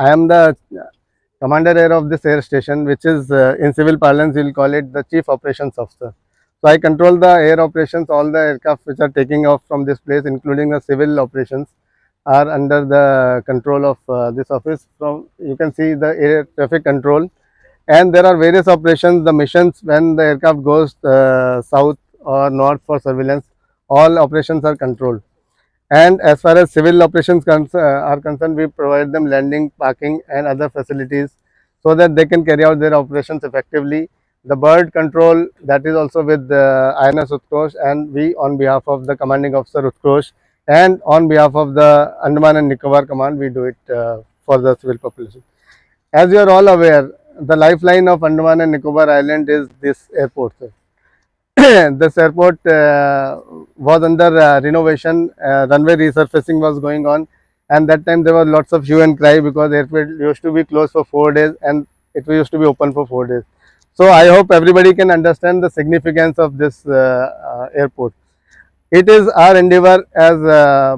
I am the commander air of this air station, which is in civil parlance we will call it the chief operations officer. So I control the air operations. All the aircraft which are taking off from this place, including the civil operations, are under the control of this office. From you can see the air traffic control, and there are various operations. The missions when the aircraft goes south or north for surveillance, all operations are controlled. And as far as civil operations are concerned, we provide them landing, parking, and other facilities so that they can carry out their operations effectively. The bird control, that is also with the INS Utkarsh, and we on behalf of the commanding officer Utkarsh and on behalf of the Andaman and Nicobar command, we do it for the civil population. As you are all aware, the lifeline of Andaman and Nicobar Island is this airport, sir. This airport was under renovation. Runway resurfacing was going on, and that time there was lots of hue and cry because airport used to be closed for 4 days and it used to be open for 4 days. So I hope everybody can understand the significance of this airport. It is our endeavor as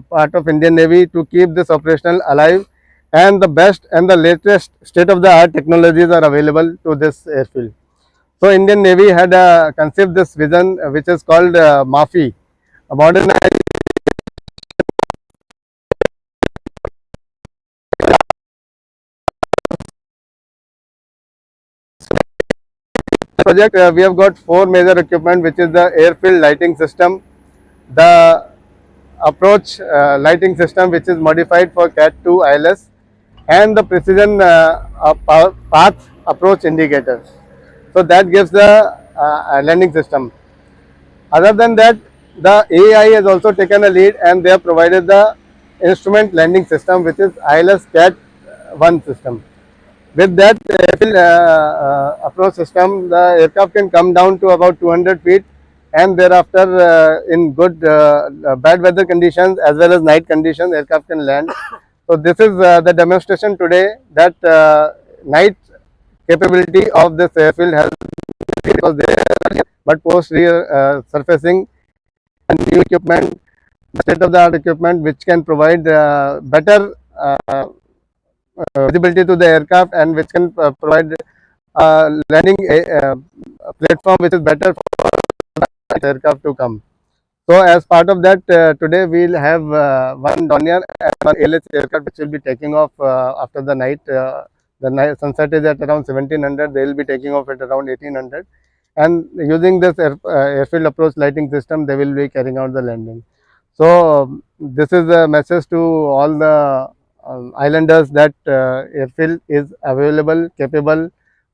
part of Indian Navy to keep this operational alive, and the best and the latest state of the art technologies are available to this airfield. So Indian Navy had conceived this vision, which is called MAFI, a modernized project. We have got four major equipment, which is the airfield lighting system, the approach lighting system, which is modified for CAT-2 ILS, and the precision path approach indicator. So that gives the landing system. Other than that, the AI has also taken a lead and they have provided the instrument landing system, which is ILS CAT 1 system. With that approach system, the aircraft can come down to about 200 feet, and thereafter in good bad weather conditions as well as night conditions, aircraft can land. So this is the demonstration today that night capability of this airfield has was there earlier, but post surfacing and new equipment, state of the art equipment which can provide better visibility to the aircraft and which can provide landing platform which is better for the aircraft to come. So as part of that, today we'll have one Dornier and one ALH aircraft which will be taking off after the night. The night sunset is at around 1700. They will be taking off at around 1800, and using this airfield approach lighting system, they will be carrying out the landing. So this is a message to all the islanders that airfield is available, capable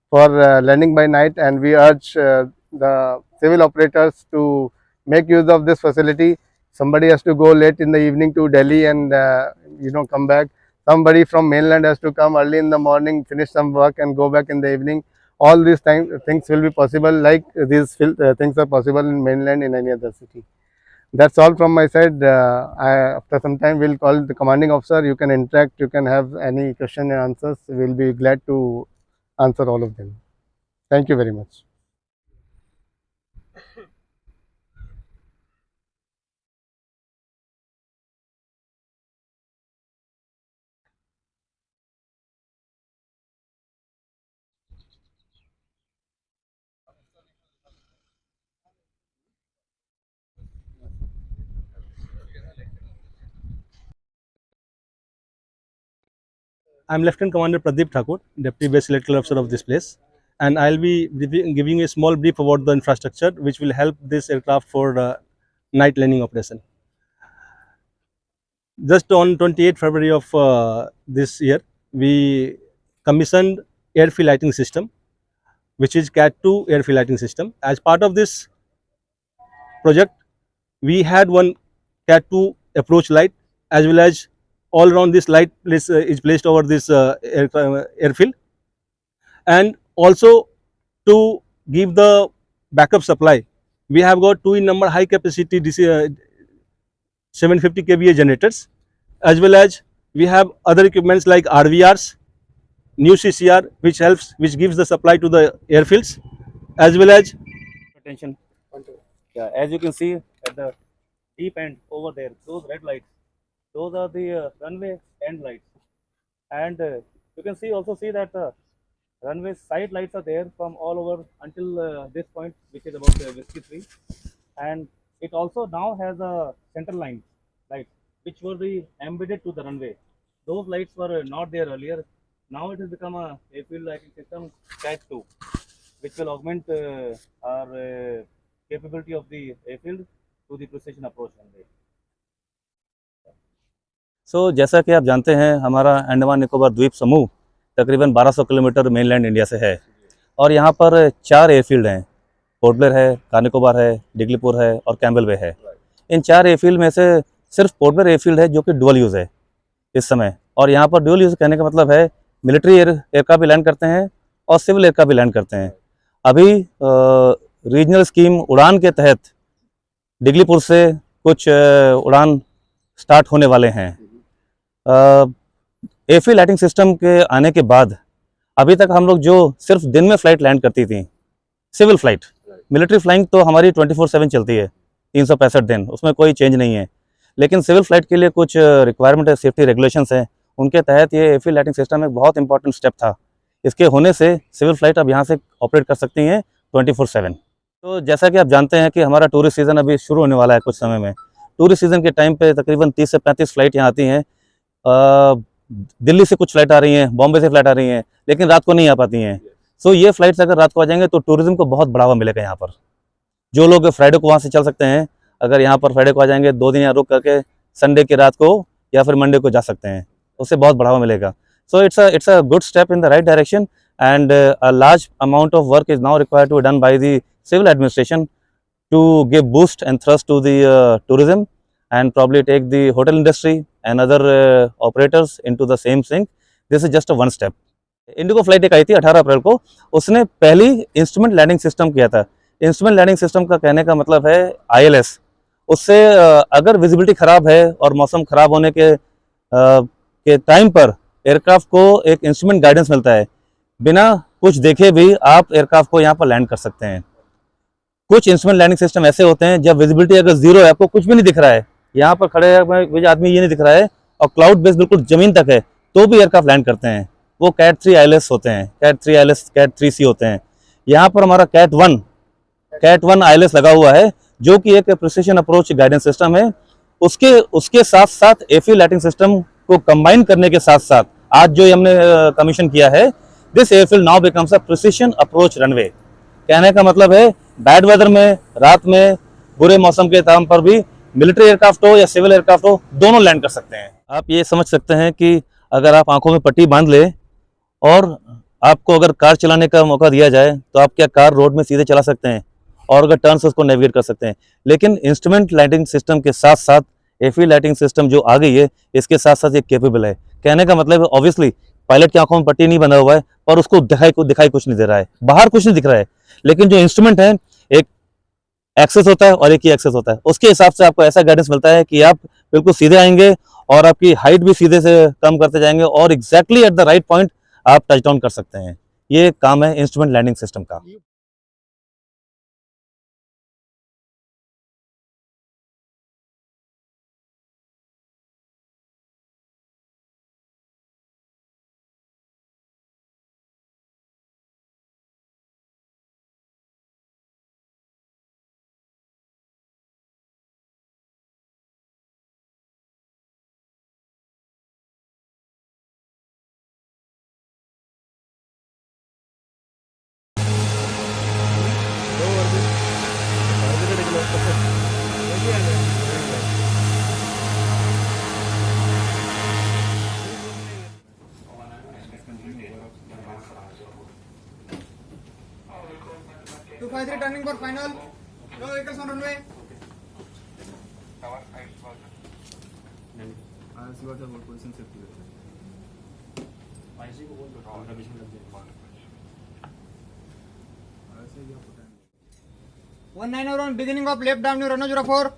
for landing by night, and we urge the civil operators to make use of this facility. Somebody has to go late in the evening to Delhi and come back. Somebody from mainland has to come early in the morning, finish some work and go back in the evening. All these things will be possible, like these things are possible in mainland in any other city. That's all from my side. After some time, we'll call the commanding officer. You can interact. You can have any question and answers. We'll be glad to answer all of them. Thank you very much. I'm Lieutenant Commander Pradeep Thakur, Deputy Base Electrical Officer of this place, and I'll be giving a small brief about the infrastructure which will help this aircraft for night landing operation. Just on 28 February of this year, we commissioned airfield lighting system, which is CAT-2 airfield lighting system. As part of this project, we had one CAT-2 approach light, as well as all around this light is placed over this airfield, and also to give the backup supply, we have got two in number high capacity DC 750 kVA generators, as well as we have other equipments like RVRs, new CCR, which gives the supply to the airfields, as well as attention. Yeah, as you can see at the deep end over there, those red lights, those are the runway end lights, and You can see that runway side lights are there from all over until this point, which is about Whiskey 3, and it also now has a center line light, which were the embedded to the runway. Those lights were not there earlier. Now it has become a airfield lighting system Cat 2, which will augment our capability of the airfield to the precision approach runway. जैसा कि आप जानते हैं, हमारा अंडमान निकोबार द्वीप समूह तकरीबन 1200 kilometre mainland India से है और यहाँ पर 4 एयरफील्ड हैं। पोर्ट ब्लेयर है, कार निकोबार है, डिगलीपुर है और कैम्पबेल बे है। इन 4 एयरफील्ड में से सिर्फ पोर्ट ब्लेयर एयरफील्ड है जो कि डुअल यूज़ है इस समय। और यहाँ पर डुअल यूज़ कहने का मतलब है मिलिट्री एयरक्राफ्ट भी लैंड करते हैं और सिविल एयरक्राफ्ट भी लैंड करते हैं। अभी रीजनल स्कीम उड़ान के तहत डिगलीपुर से कुछ उड़ान स्टार्ट होने वाले हैं। एयरफील्ड लाइटिंग सिस्टम के आने के बाद अभी तक हम लोग जो सिर्फ दिन में फ़्लाइट लैंड करती थी, सिविल फ़्लाइट, मिलिट्री फ्लाइंग तो हमारी 24/7 चलती है 365 दिन, उसमें कोई चेंज नहीं है। लेकिन सिविल फ़्लाइट के लिए कुछ रिक्वायरमेंट है, सेफ्टी रेगुलेशंस हैं, उनके तहत ये एयरफील्ड लाइटिंग सिस्टम एक बहुत इंपॉर्टेंट स्टेप था। इसके होने से सिविल फ़्लाइट अब यहाँ से ऑपरेट कर सकती हैं 24/7। तो जैसा कि आप जानते हैं कि हमारा टूरिस्ट सीज़न अभी शुरू होने वाला है कुछ समय में। टूरिस्ट सीज़न के टाइम पे तकरीबन 30 से 35 फ़्लाइट यहाँ आती हैं। दिल्ली से कुछ फ़्लाइट आ रही हैं, बॉम्बे से फ़्लाइट आ रही हैं, लेकिन रात को नहीं आ पाती हैं। सो ये फ़्लाइट्स अगर रात को आ जाएंगे तो टूरिज़्म को बहुत बढ़ावा मिलेगा यहाँ पर। जो लोग फ्राइडे को वहाँ से चल सकते हैं, अगर यहाँ पर फ्राइडे को आ जाएंगे, 2 दिन यहाँ रुक करके संडे की रात को या फिर मंडे को जा सकते हैं, उससे बहुत बढ़ावा मिलेगा। So it's a good step in the right direction and a large amount of work is now required to be done by the civil administration to give boost and thrust to the tourism and probably take the hotel industry and other operators into the same sync. This is just a one step. Indigo flight एक आई थी 18 अप्रैल को, उसने पहली instrument landing system किया था। Instrument landing system का कहने का मतलब है ILS। उससे अगर विजिबिलिटी ख़राब है और मौसम ख़राब होने के टाइम पर एयरक्राफ्ट को एक इंस्ट्रूमेंट गाइडेंस मिलता है, बिना कुछ देखे भी आप एयरक्राफ्ट को यहाँ पर लैंड कर सकते हैं। कुछ इंस्ट्रूमेंट लैंडिंग सिस्टम ऐसे होते हैं जब विजिबिलिटी अगर जीरो है, आपको कुछ भी नहीं दिख रहा है, यहाँ पर खड़े आदमी ये नहीं दिख रहा है और क्लाउड बेस बिल्कुल जमीन तक है, तो भी एयरक्राफ्ट लैंड करते हैं। वो कैट 3 ILS होते हैं, कैट 3 ILS, कैट 3C होते हैं। यहाँ पर हमारा कैट 1 ILS लगा हुआ है जो कि एक प्रिसिशन अप्रोच गाइडेंस सिस्टम है। उसके साथ साथ एयरफील्ड लाइटिंग सिस्टम को कंबाइन करने के साथ साथ आज जो हमने कमीशन किया है, this airfield now becomes a precision approach runway. कहने का मतलब है बैड वेदर में, रात में, बुरे मौसम के टाइम पर भी मिलिट्री एयरक्राफ्ट हो या सिविल एयरक्राफ्ट हो, दोनों लैंड कर सकते हैं। आप ये समझ सकते हैं कि अगर आप आंखों में पट्टी बांध ले और आपको अगर कार चलाने का मौका दिया जाए तो आप क्या कार रोड में सीधे चला सकते हैं और अगर टर्न से उसको नेविगेट कर सकते हैं। लेकिन इंस्ट्रूमेंट लाइटिंग सिस्टम के साथ साथ एयरफील्ड लाइटिंग सिस्टम जो आ गई है, इसके साथ साथ ये केपेबल है। कहने का मतलब है ऑब्वियसली पायलट की आंखों में पट्टी नहीं बंधा हुआ है और उसको दिखाई कुछ नहीं दे रहा है, बाहर कुछ नहीं दिख रहा है, लेकिन जो इंस्ट्रूमेंट है एक एक्सेस होता है और एक ही एक्सेस होता है, उसके हिसाब से आपको ऐसा गाइडेंस मिलता है कि आप बिल्कुल सीधे आएंगे और आपकी हाइट भी सीधे से कम करते जाएंगे और exactly at the right point आप टच डाउन कर सकते हैं। ये काम है इंस्ट्रूमेंट लैंडिंग सिस्टम का। Turning for final. No vehicles on runway. One 9 on beginning of left down your runway 04.